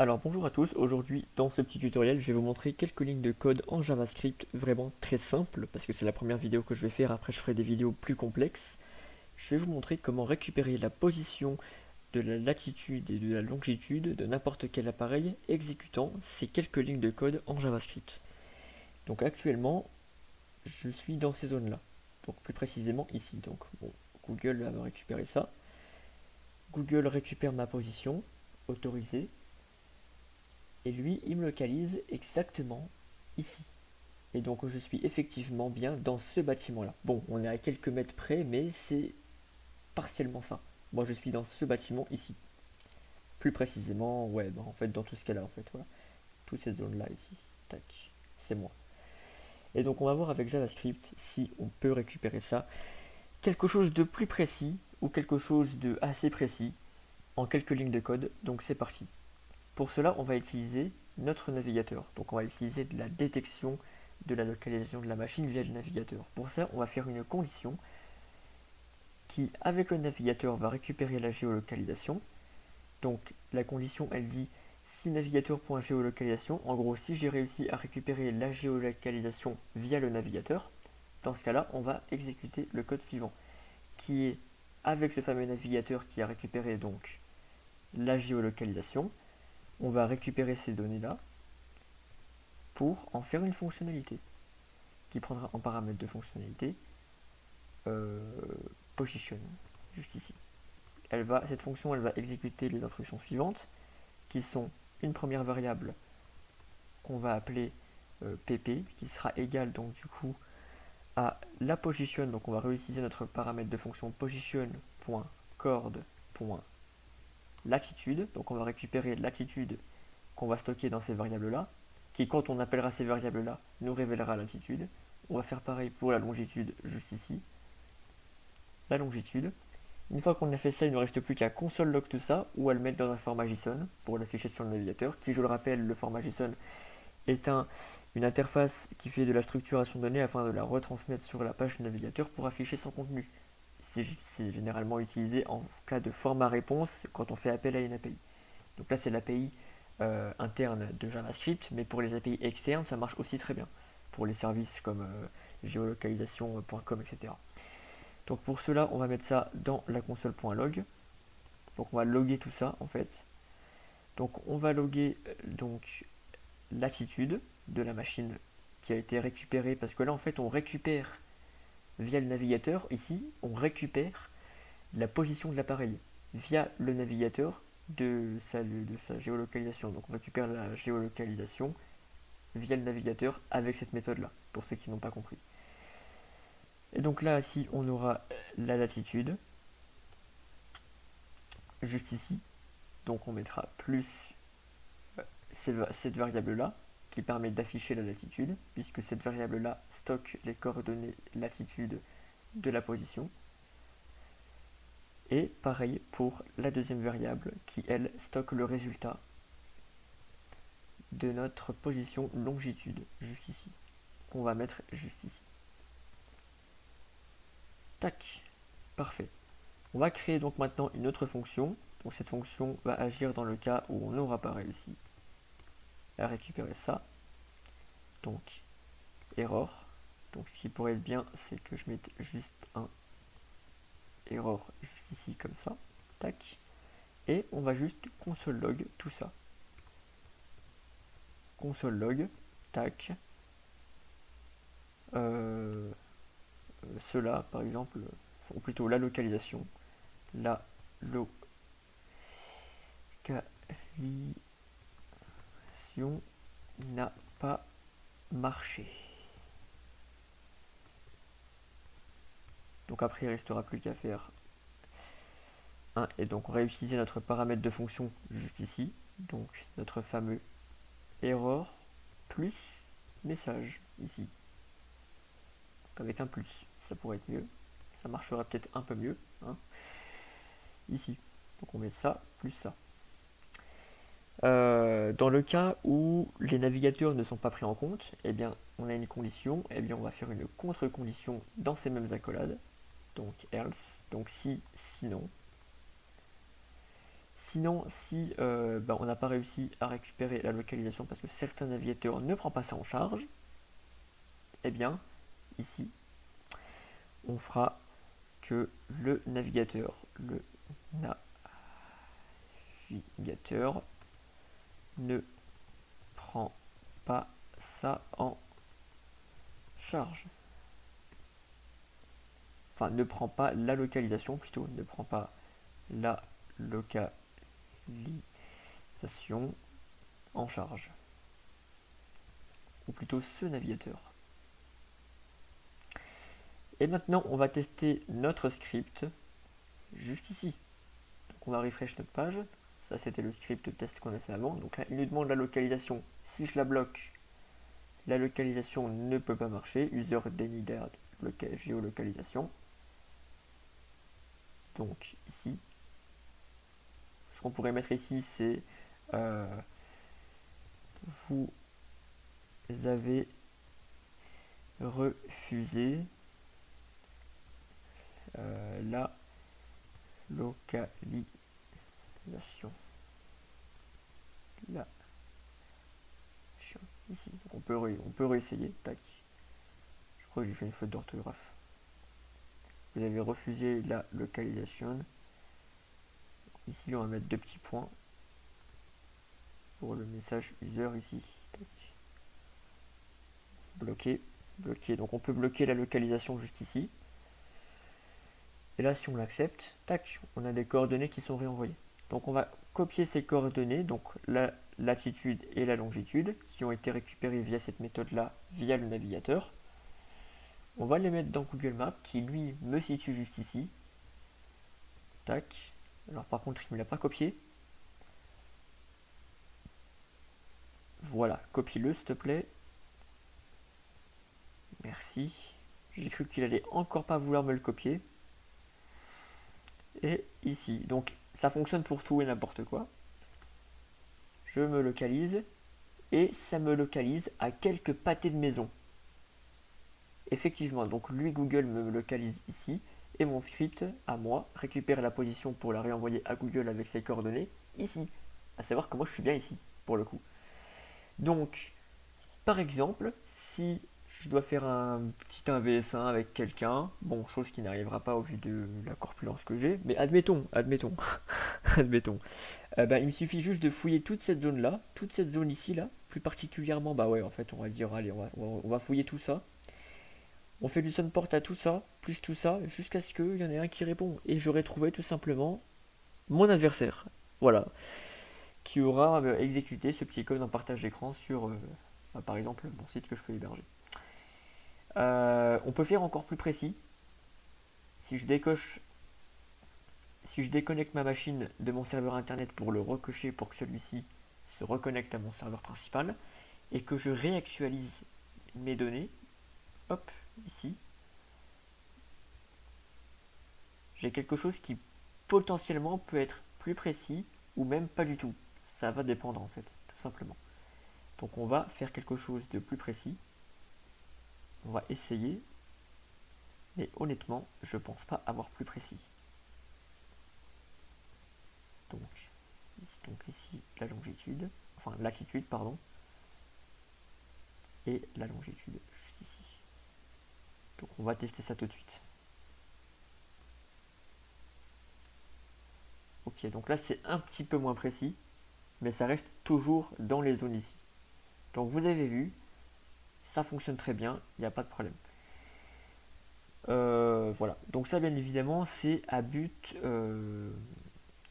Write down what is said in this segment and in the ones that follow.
Alors bonjour à tous, aujourd'hui dans ce petit tutoriel je vais vous montrer quelques lignes de code en JavaScript vraiment très simples parce que c'est la première vidéo que je vais faire, après je ferai des vidéos plus complexes. Je vais vous montrer comment récupérer la position de la latitude et de la longitude de n'importe quel appareil exécutant ces quelques lignes de code en JavaScript. Donc actuellement je suis dans ces zones là, donc plus précisément ici. Donc bon, Google va me récupérer ça. Google récupère ma position, autorisée. Et lui, il me localise exactement ici. Et donc je suis effectivement bien dans ce bâtiment-là. Bon, on est à quelques mètres près, mais c'est partiellement ça. Moi, je suis dans ce bâtiment ici. Plus précisément, ouais, bah, en fait, dans tout ce cas-là, en fait, voilà. Toute cette zone-là ici. Tac, c'est moi. Et donc on va voir avec JavaScript si on peut récupérer ça. Quelque chose de plus précis ou quelque chose de assez précis en quelques lignes de code. Donc c'est parti. Pour cela, on va utiliser notre navigateur. Donc on va utiliser de la détection de la localisation de la machine via le navigateur. Pour ça, on va faire une condition qui, avec le navigateur, va récupérer la géolocalisation. Donc la condition, elle dit si navigateur.géolocalisation, en gros, si j'ai réussi à récupérer la géolocalisation via le navigateur, dans ce cas-là, on va exécuter le code suivant, qui est avec ce fameux navigateur qui a récupéré donc la géolocalisation, on va récupérer ces données-là pour en faire une fonctionnalité qui prendra en paramètre de fonctionnalité euh, position, juste ici. Cette fonction elle va exécuter les instructions suivantes qui sont une première variable qu'on va appeler pp qui sera égale donc du coup à la position, donc on va réutiliser notre paramètre de fonction position.chord.latitude, donc on va récupérer latitude qu'on va stocker dans ces variables là qui quand on appellera ces variables là nous révélera latitude. On va faire pareil pour la longitude juste ici, la longitude. Une fois qu'on a fait ça, il ne reste plus qu'à console log tout ça ou à le mettre dans un format JSON pour l'afficher sur le navigateur, qui je le rappelle, le format JSON est une interface qui fait de la structuration de données afin de la retransmettre sur la page du navigateur pour afficher son contenu. C'est généralement utilisé en cas de format réponse quand on fait appel à une API. Donc là c'est l'API interne de JavaScript, mais pour les API externes ça marche aussi très bien. Pour les services comme géolocalisation.com, etc. Donc pour cela, on va mettre ça dans la console.log. Donc on va loguer tout ça en fait. Donc on va loguer donc l'attitude de la machine qui a été récupérée parce que là en fait on récupère via le navigateur ici, on récupère la position de l'appareil via le navigateur de sa géolocalisation. Donc on récupère la géolocalisation via le navigateur avec cette méthode là, pour ceux qui n'ont pas compris. Et donc là ici on aura la latitude juste ici. Donc on mettra plus cette variable-là qui permet d'afficher la latitude, puisque cette variable-là stocke les coordonnées latitude de la position. Et pareil pour la deuxième variable qui, elle, stocke le résultat de notre position longitude, juste ici, qu'on va mettre juste ici. Tac, parfait. On va créer donc maintenant une autre fonction. Donc cette fonction va agir dans le cas où on n'aura pas réussi à récupérer ça. Donc error. Donc ce qui pourrait être bien, c'est que je mette juste un error juste ici comme ça. Tac. Et on va juste console log tout ça. Console log, tac. Cela par exemple, ou plutôt la localisation. La localisation n'a pas marché. Donc après il ne restera plus qu'à faire un, et donc on va utiliser notre paramètre de fonction juste ici, donc notre fameux error plus message ici, donc avec un plus, ça pourrait être mieux, ça marchera peut-être un peu mieux, hein, ici. Donc on met ça plus ça. Dans le cas où les navigateurs ne sont pas pris en compte, eh bien on a une condition, eh bien on va faire une contre-condition dans ces mêmes accolades, donc else, donc si, sinon. Sinon, si on n'a pas réussi à récupérer la localisation parce que certains navigateurs ne prennent pas ça en charge, eh bien, ici, on fera que le navigateur ne prend pas ça en charge. Enfin, ne prend pas la localisation, plutôt, ne prend pas la localisation en charge. Ou plutôt ce navigateur. Et maintenant, on va tester notre script juste ici. Donc on va refresh notre page. Ça, c'était le script test qu'on a fait avant. Donc là, il nous demande la localisation. Si je la bloque, la localisation ne peut pas marcher. User denied géolocalisation. Donc ici, ce qu'on pourrait mettre ici, c'est vous avez refusé la localisation. Là. Ici. Donc on peut réessayer. Tac. Je crois que j'ai fait une faute d'orthographe. Vous avez refusé la localisation. Ici, on va mettre deux petits points pour le message user ici. Tac. Bloqué. Bloqué. Donc on peut bloquer la localisation juste ici. Et là, si on l'accepte, tac, on a des coordonnées qui sont réenvoyées. Donc on va copier ces coordonnées, donc la latitude et la longitude, qui ont été récupérées via cette méthode-là, via le navigateur. On va les mettre dans Google Maps, qui lui me situe juste ici. Tac. Alors par contre, il ne me l'a pas copié. Voilà, copie-le s'il te plaît. Merci. J'ai cru qu'il allait encore pas vouloir me le copier. Et ici, donc ça fonctionne pour tout et n'importe quoi. Je me localise et ça me localise à quelques pâtés de maison. Effectivement, donc lui Google me localise ici et mon script à moi récupère la position pour la réenvoyer à Google avec ses coordonnées ici. À savoir que moi je suis bien ici pour le coup. Donc, par exemple, si je dois faire un petit 1vs1 avec quelqu'un, bon, chose qui n'arrivera pas au vu de la corpulence que j'ai, mais admettons, admettons. Il me suffit juste de fouiller toute cette zone-là, toute cette zone ici, là, plus particulièrement, bah ouais, en fait, on va dire, allez, on va fouiller tout ça. On fait du sonport à tout ça, plus tout ça, jusqu'à ce qu'il y en ait un qui répond. Et j'aurai trouvé tout simplement mon adversaire. Voilà. Qui aura exécuté ce petit code en partage d'écran sur, par exemple, mon site que je peux héberger. On peut faire encore plus précis. Si je déconnecte ma machine de mon serveur internet pour le recocher pour que celui-ci se reconnecte à mon serveur principal et que je réactualise mes données, hop, ici, j'ai quelque chose qui potentiellement peut être plus précis ou même pas du tout. Ça va dépendre en fait, tout simplement. Donc on va faire quelque chose de plus précis. On va essayer, mais honnêtement, je pense pas avoir plus précis. Donc ici la longitude, enfin latitude pardon, et la longitude juste ici. Donc on va tester ça tout de suite. Ok, donc là c'est un petit peu moins précis, mais ça reste toujours dans les zones ici. Donc vous avez vu, ça fonctionne très bien, il n'y a pas de problème. Voilà, donc ça bien évidemment c'est à but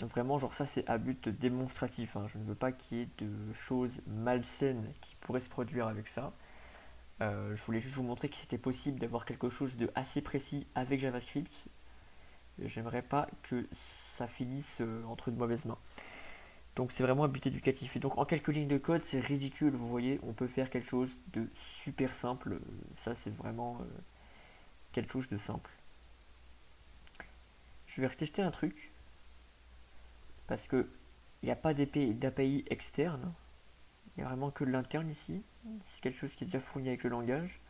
vraiment genre ça c'est à but démonstratif, hein. Je ne veux pas qu'il y ait de choses malsaines qui pourraient se produire avec ça. Je voulais juste vous montrer que c'était possible d'avoir quelque chose de assez précis avec JavaScript. J'aimerais pas que ça finisse entre de mauvaises mains. Donc c'est vraiment un but éducatif. Et donc en quelques lignes de code, c'est ridicule, vous voyez, on peut faire quelque chose de super simple. Ça c'est vraiment quelque chose de simple. Je vais retester un truc. Parce que il n'y a pas d'API externe. Il n'y a vraiment que de l'interne ici. C'est quelque chose qui est déjà fourni avec le langage.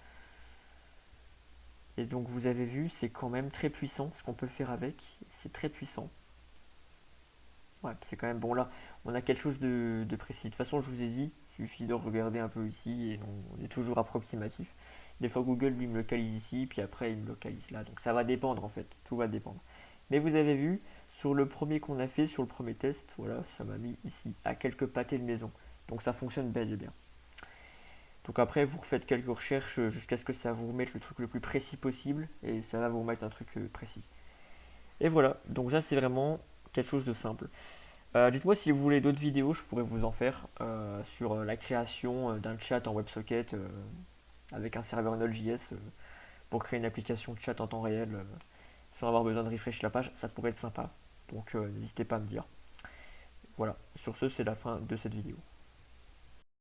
Et donc vous avez vu, c'est quand même très puissant ce qu'on peut faire avec. C'est très puissant. Ouais, c'est quand même bon là, on a quelque chose de précis. De toute façon, je vous ai dit, il suffit de regarder un peu ici et on est toujours approximatif. Des fois, Google lui me localise ici, puis après il me localise là. Donc ça va dépendre en fait, tout va dépendre. Mais vous avez vu, sur le premier qu'on a fait, sur le premier test, voilà, ça m'a mis ici, à quelques pâtés de maison. Donc ça fonctionne bel et bien. Donc après, vous refaites quelques recherches jusqu'à ce que ça vous remette le truc le plus précis possible et ça va vous remettre un truc précis. Et voilà, donc ça c'est vraiment quelque chose de simple. Dites-moi si vous voulez d'autres vidéos, je pourrais vous en faire sur la création d'un chat en WebSocket avec un serveur Node.js pour créer une application de chat en temps réel sans avoir besoin de refresh la page, ça pourrait être sympa. Donc n'hésitez pas à me dire. Voilà, sur ce c'est la fin de cette vidéo.